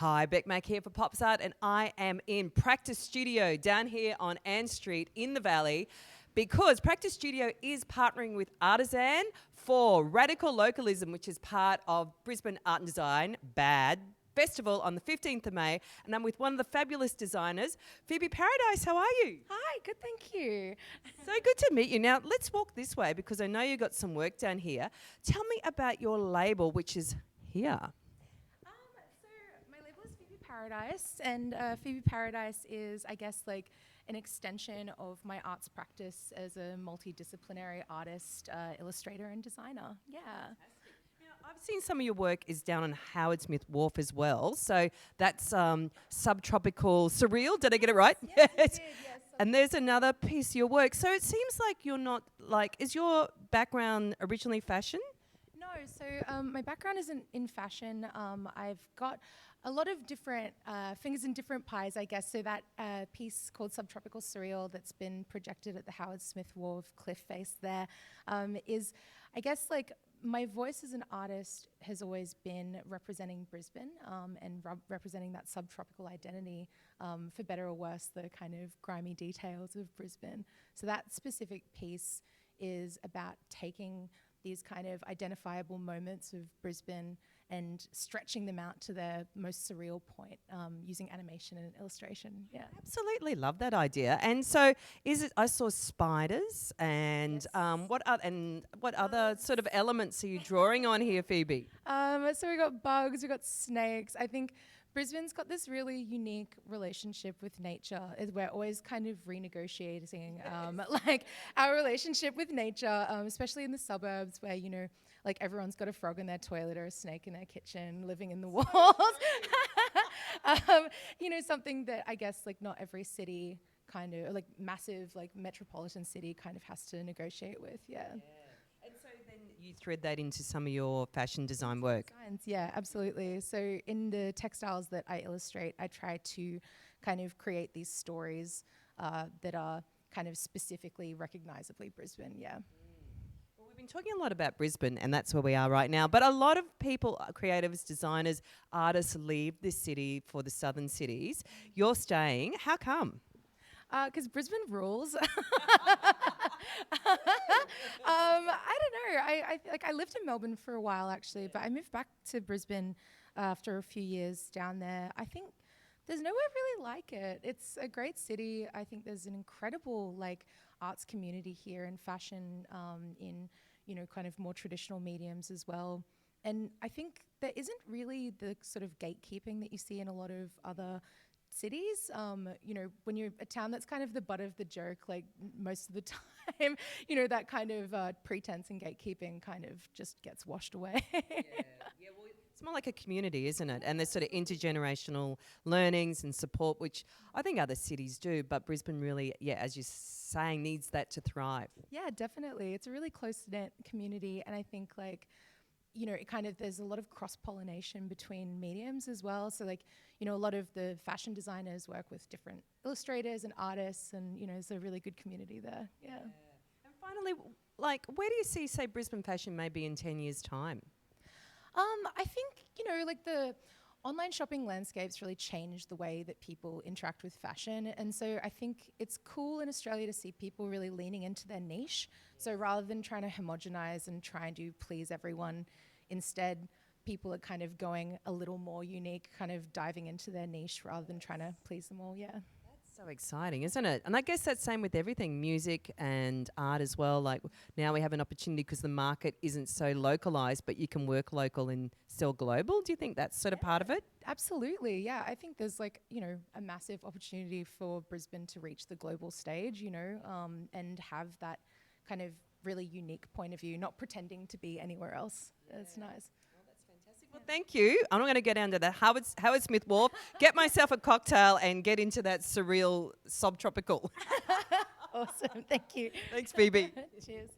Hi, Beck Mac here for Pops Art, and I am in Practice Studio down here on Ann Street in the Valley because Practice Studio is partnering with Artisan for Radical Localism, which is part of Brisbane Art Design Festival on the 15th of May, and I'm with one of the fabulous designers, Phoebe Paradise. How are you? Hi, good, thank you. So good to meet you. Now, let's walk this way because I know you got some work down here. Tell me about your label, which is here. So my label is Phoebe Paradise, and Phoebe Paradise is, I guess, like an extension of my arts practice as a multidisciplinary artist, illustrator, and designer. Yeah. I've seen some of your work is down on Howard Smith Wharf as well. So that's subtropical surreal. Did I get it right? Yes, you did, yes. And there's another piece of your work. So it seems like you're not is your background originally fashion? No, so my background isn't in fashion. I've got a lot of different fingers in different pies, I guess. So that piece called Subtropical Surreal that's been projected at the Howard Smith Wharf cliff face there is, I guess, like, my voice as an artist has always been representing Brisbane and representing that subtropical identity, for better or worse, the kind of grimy details of Brisbane. So that specific piece is about taking these kind of identifiable moments of Brisbane and stretching them out to their most surreal point using animation and illustration. Yeah, absolutely love that idea. And so, I saw spiders, and yes. What other sort of elements are you drawing on here, Phoebe? So we got bugs, we got snakes. I think Brisbane's got this really unique relationship with nature. We're always kind of renegotiating like our relationship with nature, especially in the suburbs where, you know, like everyone's got a frog in their toilet or a snake in their kitchen living in the walls. You know, something that I guess like not every city kind of, like massive like metropolitan city kind of has to negotiate with, yeah. And so then you thread that into some of your fashion design work. Designs, yeah, absolutely. So in the textiles that I illustrate, I try to kind of create these stories that are kind of specifically recognizably Brisbane, yeah. Well, we've been talking a lot about Brisbane, and that's where we are right now, but a lot of people, creatives, designers, artists leave this city for the southern cities. You're staying. How come? Because Brisbane rules. I don't know. I lived in Melbourne for a while actually, but I moved back to Brisbane after a few years down there. I think there's nowhere really like it. It's a great city. I think there's an incredible like arts community here in fashion, in, you know, kind of more traditional mediums as well. And I think there isn't really the sort of gatekeeping that you see in a lot of other cities. You know, when you're a town that's kind of the butt of the joke, like most of the time, you know, that kind of pretense and gatekeeping kind of just gets washed away. Yeah, well, it's more like a community, isn't it? And there's sort of intergenerational learnings and support, which I think other cities do, but Brisbane really, yeah, as you're saying, needs that to thrive. Yeah, definitely. It's a really close-knit community, and I think like, you know, it kind of, there's a lot of cross-pollination between mediums as well. So like, you know, a lot of the fashion designers work with different illustrators and artists, and, you know, there's a really good community there. Yeah. And finally, like, where do you see, say, Brisbane fashion maybe in 10 years' time? I think, you know, like the online shopping landscape's really changed the way that people interact with fashion. And so I think it's cool in Australia to see people really leaning into their niche. So rather than trying to homogenize and trying to please everyone, instead people are kind of going a little more unique, kind of diving into their niche rather than trying to please them all, yeah. So exciting, isn't it? And I guess that's same with everything, music and art as well. Like now we have an opportunity because the market isn't so localized, but you can work local and still global. Do you think that's sort of part of it? Absolutely, yeah. I think there's like, you know, a massive opportunity for Brisbane to reach the global stage, you know, and have that kind of really unique point of view, not pretending to be anywhere else. It's nice. Well, thank you. I'm not going to go down to the Howard Smith Wharf, get myself a cocktail and get into that surreal subtropical. Awesome. Thank you. Thanks, Phoebe. Cheers.